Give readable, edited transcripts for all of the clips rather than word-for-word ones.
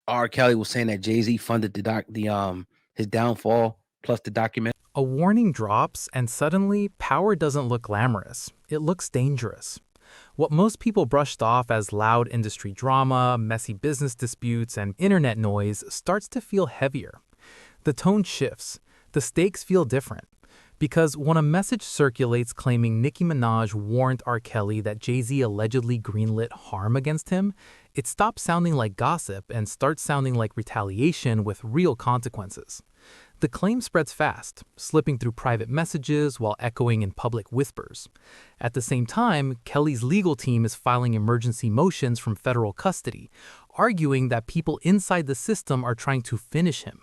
R. Kelly was saying that Jay-Z funded his downfall plus the document. A warning drops, and suddenly, power doesn't look glamorous. It looks dangerous. What most people brushed off as loud industry drama, messy business disputes, and internet noise starts to feel heavier. The tone shifts. The stakes feel different. Because when a message circulates claiming Nicki Minaj warned R. Kelly that JayZ allegedly greenlit harm against him, it stops sounding like gossip and starts sounding like retaliation with real consequences. The claim spreads fast, slipping through private messages while echoing in public whispers. At the same time, Kelly's legal team is filing emergency motions from federal custody, arguing that people inside the system are trying to finish him.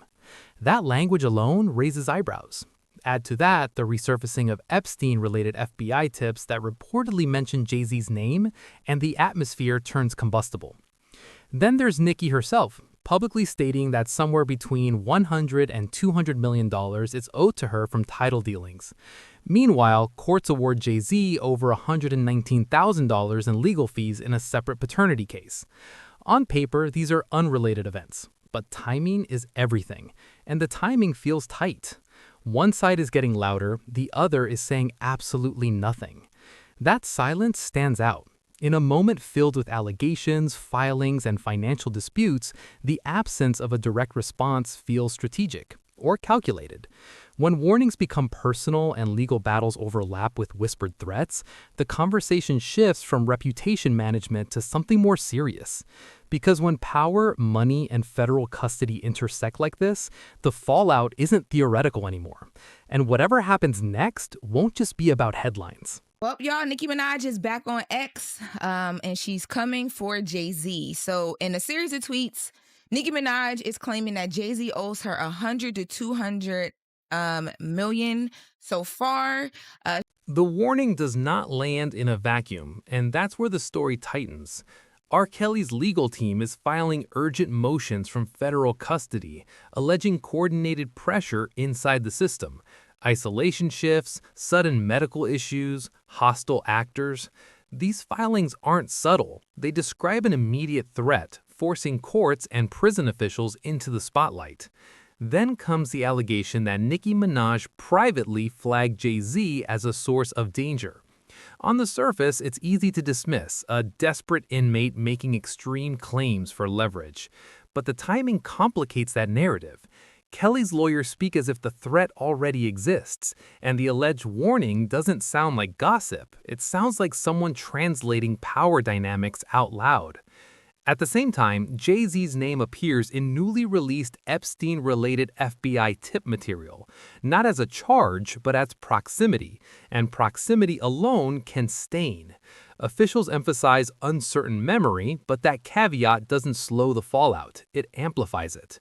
That language alone raises eyebrows. Add to that the resurfacing of Epstein-related FBI tips that reportedly mention JayZ's name, and the atmosphere turns combustible. Then there's Nicki herself, publicly stating that somewhere between $100 and $200 million is owed to her from TIDAL dealings. Meanwhile, courts award JayZ over $119,000 in legal fees in a separate paternity case. On paper, these are unrelated events, but timing is everything, and the timing feels tight. One side is getting louder, the other is saying absolutely nothing. That silence stands out. In a moment filled with allegations, filings, and financial disputes, the absence of a direct response feels strategic or calculated. When warnings become personal and legal battles overlap with whispered threats, the conversation shifts from reputation management to something more serious. Because when power, money, and federal custody intersect like this, the fallout isn't theoretical anymore. And whatever happens next won't just be about headlines. Well, y'all, Nicki Minaj is back on X, and she's coming for JayZ. So in a series of tweets, Nicki Minaj is claiming that JayZ owes her 100 to 200 million so far. The warning does not land in a vacuum, and that's where the story tightens. R. Kelly's legal team is filing urgent motions from federal custody, alleging coordinated pressure inside the system. Isolation shifts, sudden medical issues, hostile actors. These filings aren't subtle. They describe an immediate threat, forcing courts and prison officials into the spotlight. Then comes the allegation that Nicki Minaj privately flagged JayZ as a source of danger. On the surface, it's easy to dismiss a desperate inmate making extreme claims for leverage. But the timing complicates that narrative. Kelly's lawyers speak as if the threat already exists, and the alleged warning doesn't sound like gossip. It sounds like someone translating power dynamics out loud. At the same time, JayZ's name appears in newly released Epstein-related FBI tip material, not as a charge, but as proximity, and proximity alone can stain. Officials emphasize uncertain memory, but that caveat doesn't slow the fallout, it amplifies it.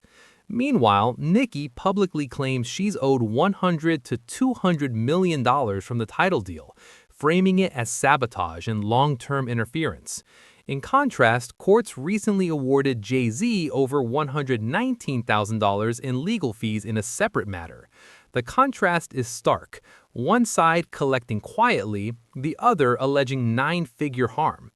Meanwhile, Nicki publicly claims she's owed $100 to $200 million from the TIDAL deal, framing it as sabotage and long-term interference. In contrast, courts recently awarded JayZ over $119,000 in legal fees in a separate matter. The contrast is stark, one side collecting quietly, the other alleging nine-figure harm.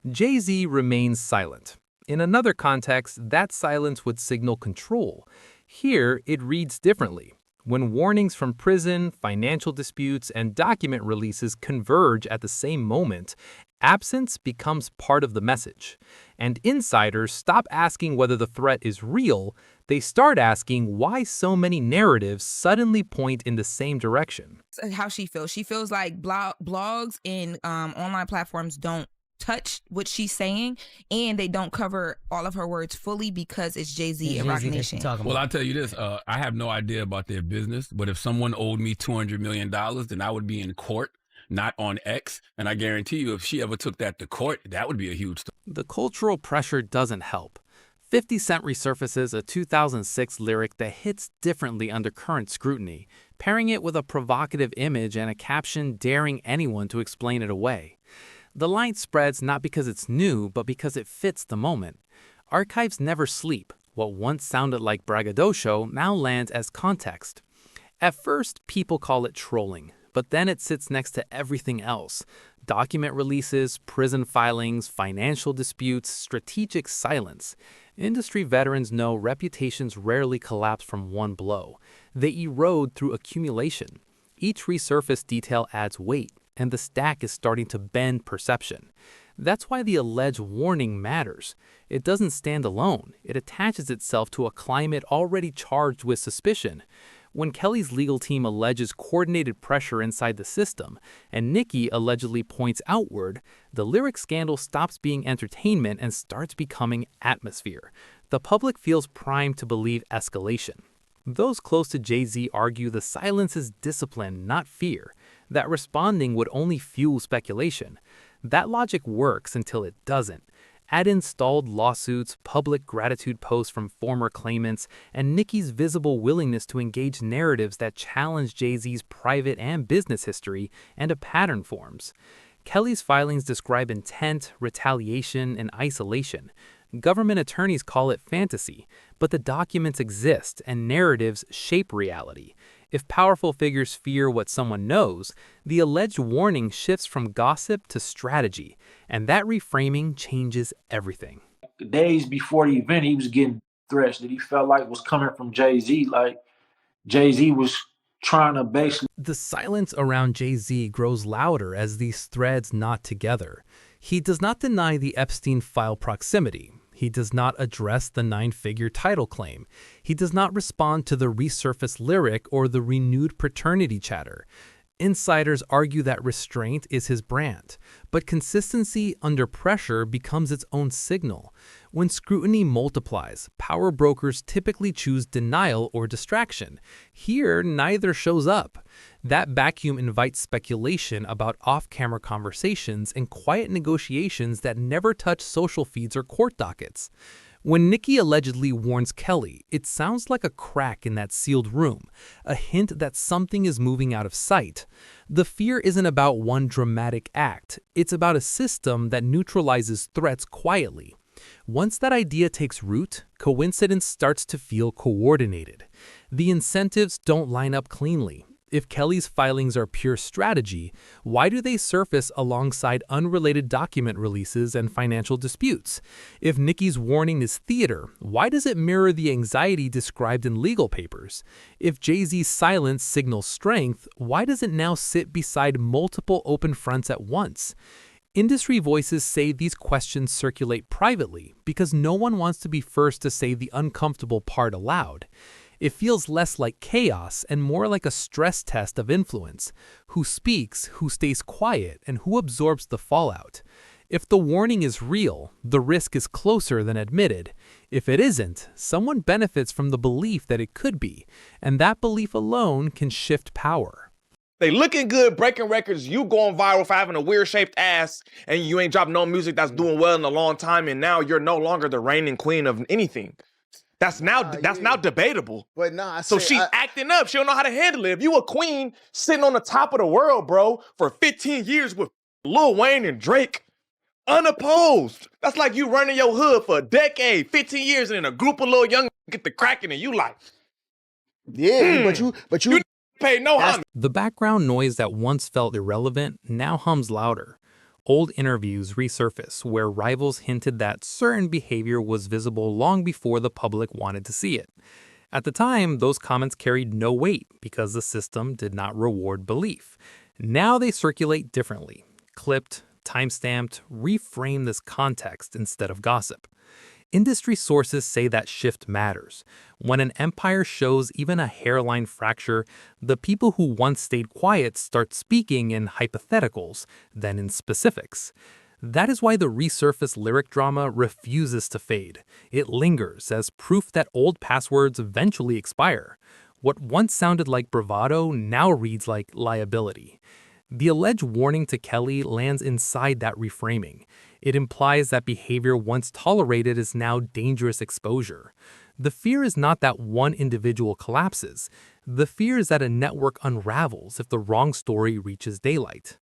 JayZ remains silent. In another context, that silence would signal control. Here, it reads differently. When warnings from prison, financial disputes, and document releases converge at the same moment, absence becomes part of the message. And insiders stop asking whether the threat is real, they start asking why so many narratives suddenly point in the same direction. How she feels like blogs and online platforms don't touch what she's saying, and they don't cover all of her words fully because it's JayZ and Roc Nation. Well, I'll tell you this, I have no idea about their business, but if someone owed me $200 million, then I would be in court, not on X, and I guarantee you if she ever took that to court, that would be a huge story. The cultural pressure doesn't help. 50 Cent resurfaces a 2006 lyric that hits differently under current scrutiny, pairing it with a provocative image and a caption daring anyone to explain it away. The line spreads not because it's new, but because it fits the moment. Archives never sleep. What once sounded like braggadocio now lands as context. At first, people call it trolling, but then it sits next to everything else: document releases, prison filings, financial disputes, strategic silence. Industry veterans know reputations rarely collapse from one blow. They erode through accumulation. Each resurfaced detail adds weight, and the stack is starting to bend perception. That's why the alleged warning matters. It doesn't stand alone. It attaches itself to a climate already charged with suspicion. When Kelly's legal team alleges coordinated pressure inside the system, and Nicki allegedly points outward, the lyric scandal stops being entertainment and starts becoming atmosphere. The public feels primed to believe escalation. Those close to JayZ argue the silence is discipline, not fear, that responding would only fuel speculation. That logic works until it doesn't. Add in stalled lawsuits, public gratitude posts from former claimants, and Nicki's visible willingness to engage narratives that challenge JayZ's private and business history, and a pattern forms. Kelly's filings describe intent, retaliation, and isolation. Government attorneys call it fantasy, but the documents exist and narratives shape reality. If powerful figures fear what someone knows, the alleged warning shifts from gossip to strategy, and that reframing changes everything. Days before the event, he was getting threats that he felt like was coming from JayZ. Like JayZ was trying to basically. The silence around JayZ grows louder as these threads knot together. He does not deny the Epstein file proximity. He does not address the 9-figure title claim. He does not respond to the resurfaced lyric or the renewed paternity chatter. Insiders argue that restraint is his brand, but consistency under pressure becomes its own signal. When scrutiny multiplies, power brokers typically choose denial or distraction. Here, neither shows up. That vacuum invites speculation about off-camera conversations and quiet negotiations that never touch social feeds or court dockets. When Nicki allegedly warns Kelly, it sounds like a crack in that sealed room, a hint that something is moving out of sight. The fear isn't about one dramatic act, it's about a system that neutralizes threats quietly. Once that idea takes root, coincidence starts to feel coordinated. The incentives don't line up cleanly. If Kelly's filings are pure strategy, why do they surface alongside unrelated document releases and financial disputes? If Nicki's warning is theater, why does it mirror the anxiety described in legal papers? If JayZ's silence signals strength, why does it now sit beside multiple open fronts at once? Industry voices say these questions circulate privately because no one wants to be first to say the uncomfortable part aloud. It feels less like chaos and more like a stress test of influence. Who speaks, who stays quiet, and who absorbs the fallout? If the warning is real, the risk is closer than admitted. If it isn't, someone benefits from the belief that it could be, and that belief alone can shift power. They looking good, breaking records, you going viral for having a weird-shaped ass, and you ain't dropped no music that's doing well in a long time, and now you're no longer the reigning queen of anything. That's now debatable. But nah, so she's acting up. She don't know how to handle it. If you a queen sitting on the top of the world, bro, for 15 years with Lil Wayne and Drake, unopposed. That's like you running your hood for a decade, 15 years, and then a group of little young get the cracking, and you like, but you pay no homage. The background noise that once felt irrelevant now hums louder. Old interviews resurface where rivals hinted that certain behavior was visible long before the public wanted to see it. At the time, those comments carried no weight because the system did not reward belief. Now they circulate differently, clipped, time-stamped, reframe this context instead of gossip. Industry sources say that shift matters. When an empire shows even a hairline fracture, the people who once stayed quiet start speaking in hypotheticals, then in specifics. That is why the resurfaced lyric drama refuses to fade. It lingers as proof that old passwords eventually expire. What once sounded like bravado now reads like liability. The alleged warning to Kelly lands inside that reframing. It implies that behavior once tolerated is now dangerous exposure. The fear is not that one individual collapses. The fear is that a network unravels if the wrong story reaches daylight.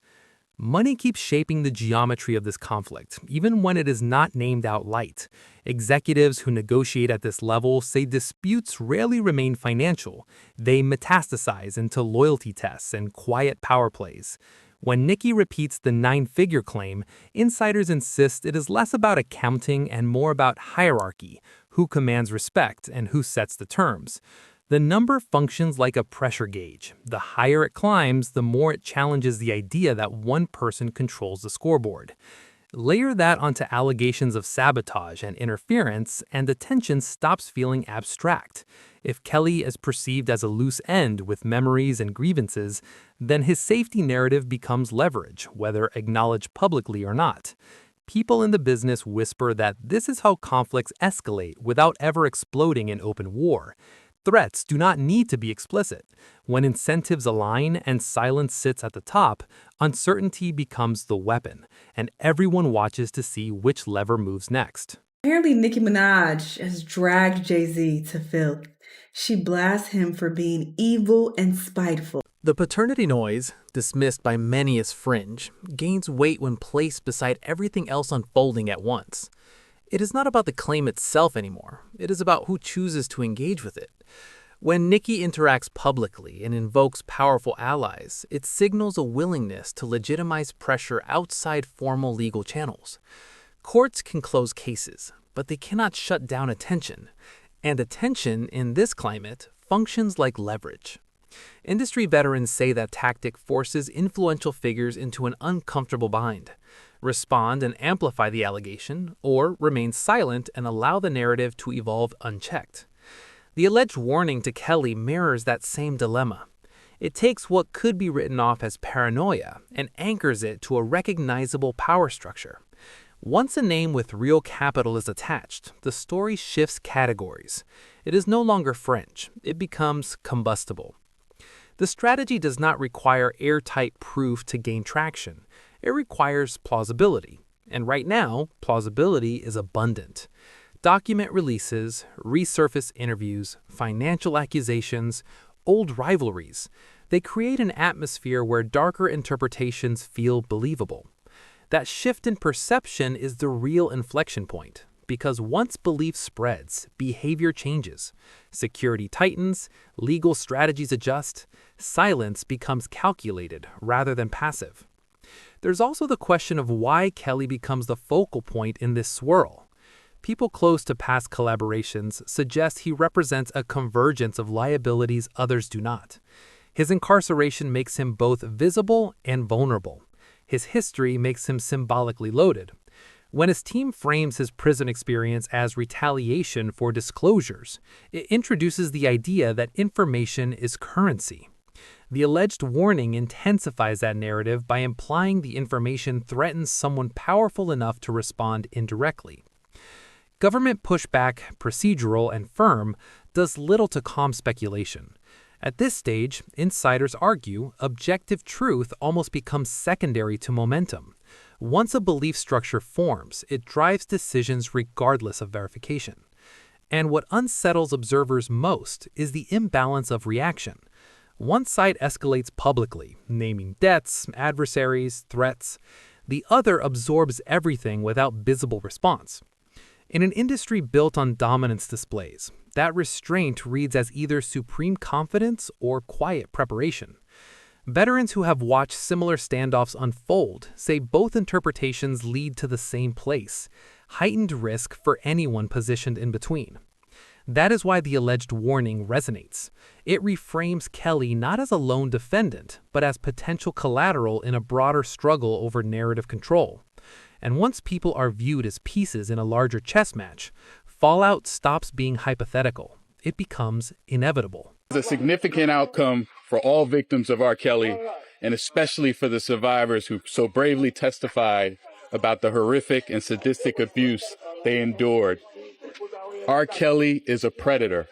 Money keeps shaping the geometry of this conflict, even when it is not named outright. Executives who negotiate at this level say disputes rarely remain financial. They metastasize into loyalty tests and quiet power plays. When Nicki repeats the 9-figure claim, insiders insist it is less about accounting and more about hierarchy, who commands respect and who sets the terms. The number functions like a pressure gauge. The higher it climbs, the more it challenges the idea that one person controls the scoreboard. Layer that onto allegations of sabotage and interference, and the tension stops feeling abstract. If Kelly is perceived as a loose end with memories and grievances, then his safety narrative becomes leverage, whether acknowledged publicly or not. People in the business whisper that this is how conflicts escalate without ever exploding in open war. Threats do not need to be explicit. When incentives align and silence sits at the top, uncertainty becomes the weapon, and everyone watches to see which lever moves next. Apparently, Nicki Minaj has dragged JayZ to filth. She blasts him for being evil and spiteful. The paternity noise, dismissed by many as fringe, gains weight when placed beside everything else unfolding at once. It is not about the claim itself anymore. It is about who chooses to engage with it. When Nicki interacts publicly and invokes powerful allies, it signals a willingness to legitimize pressure outside formal legal channels. Courts can close cases, but they cannot shut down attention. And attention, in this climate, functions like leverage. Industry veterans say that tactic forces influential figures into an uncomfortable bind. Respond and amplify the allegation, or remain silent and allow the narrative to evolve unchecked. The alleged warning to Kelly mirrors that same dilemma. It takes what could be written off as paranoia and anchors it to a recognizable power structure. Once a name with real capital is attached, the story shifts categories. It is no longer fringe, it becomes combustible. The strategy does not require airtight proof to gain traction. It requires plausibility. And right now, plausibility is abundant. Document releases, resurfaced interviews, financial accusations, old rivalries. They create an atmosphere where darker interpretations feel believable. That shift in perception is the real inflection point, because once belief spreads, behavior changes. Security tightens, legal strategies adjust, silence becomes calculated rather than passive. There's also the question of why Kelly becomes the focal point in this swirl. People close to past collaborations suggest he represents a convergence of liabilities others do not. His incarceration makes him both visible and vulnerable. His history makes him symbolically loaded. When his team frames his prison experience as retaliation for disclosures, it introduces the idea that information is currency. The alleged warning intensifies that narrative by implying the information threatens someone powerful enough to respond indirectly. Government pushback, procedural and firm, does little to calm speculation. At this stage, insiders argue objective truth almost becomes secondary to momentum. Once a belief structure forms, it drives decisions regardless of verification. And what unsettles observers most is the imbalance of reaction. One side escalates publicly, naming debts, adversaries, threats. The other absorbs everything without visible response. In an industry built on dominance displays, that restraint reads as either supreme confidence or quiet preparation. Veterans who have watched similar standoffs unfold say both interpretations lead to the same place: heightened risk for anyone positioned in between. That is why the alleged warning resonates. It reframes Kelly not as a lone defendant, but as potential collateral in a broader struggle over narrative control. And once people are viewed as pieces in a larger chess match, fallout stops being hypothetical. It becomes inevitable. It's a significant outcome for all victims of RKelly, and especially for the survivors who so bravely testified about the horrific and sadistic abuse they endured. RKelly is a predator,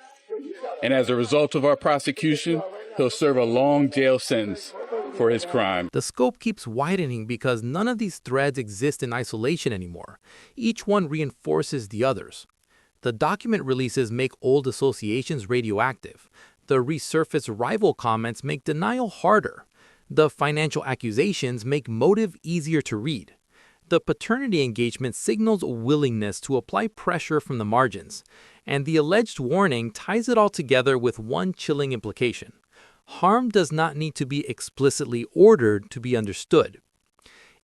and as a result of our prosecution, he'll serve a long jail sentence for his crime. The scope keeps widening because none of these threads exist in isolation anymore. Each one reinforces the others. The document releases make old associations radioactive. The resurfaced rival comments make denial harder. The financial accusations make motive easier to read. The paternity engagement signals willingness to apply pressure from the margins, and the alleged warning ties it all together with one chilling implication. Harm does not need to be explicitly ordered to be understood.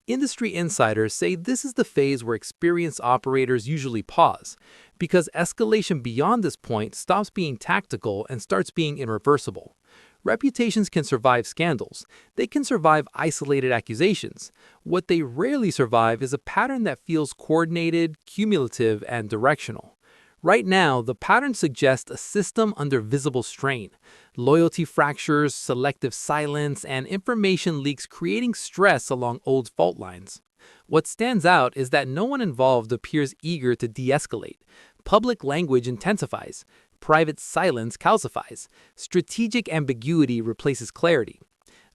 Industry insiders say this is the phase where experienced operators usually pause, because escalation beyond this point stops being tactical and starts being irreversible. Reputations can survive scandals. They can survive isolated accusations. What they rarely survive is a pattern that feels coordinated, cumulative, and directional. Right now, the pattern suggests a system under visible strain. Loyalty fractures, selective silence, and information leaks creating stress along old fault lines. What stands out is that no one involved appears eager to de-escalate. Public language intensifies. Private silence calcifies. Strategic ambiguity replaces clarity.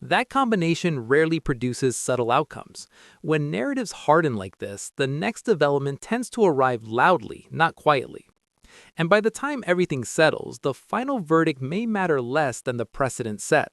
That combination rarely produces subtle outcomes. When narratives harden like this, the next development tends to arrive loudly, not quietly. And by the time everything settles, the final verdict may matter less than the precedent set.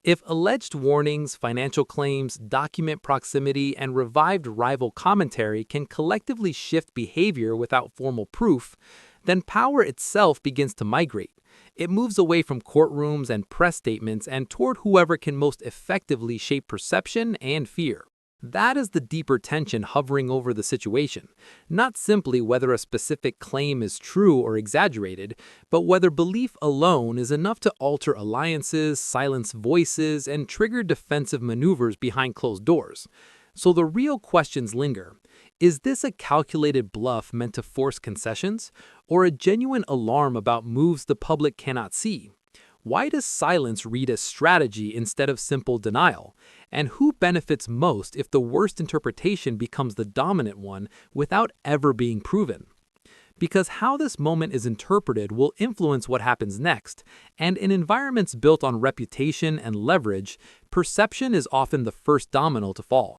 If alleged warnings, financial claims, document proximity, and revived rival commentary can collectively shift behavior without formal proof, then power itself begins to migrate. It moves away from courtrooms and press statements and toward whoever can most effectively shape perception and fear. That is the deeper tension hovering over the situation, not simply whether a specific claim is true or exaggerated, but whether belief alone is enough to alter alliances, silence voices, and trigger defensive maneuvers behind closed doors. So the real questions linger. Is this a calculated bluff meant to force concessions, or a genuine alarm about moves the public cannot see? Why does silence read as strategy instead of simple denial? And who benefits most if the worst interpretation becomes the dominant one without ever being proven? Because how this moment is interpreted will influence what happens next, and in environments built on reputation and leverage, perception is often the first domino to fall.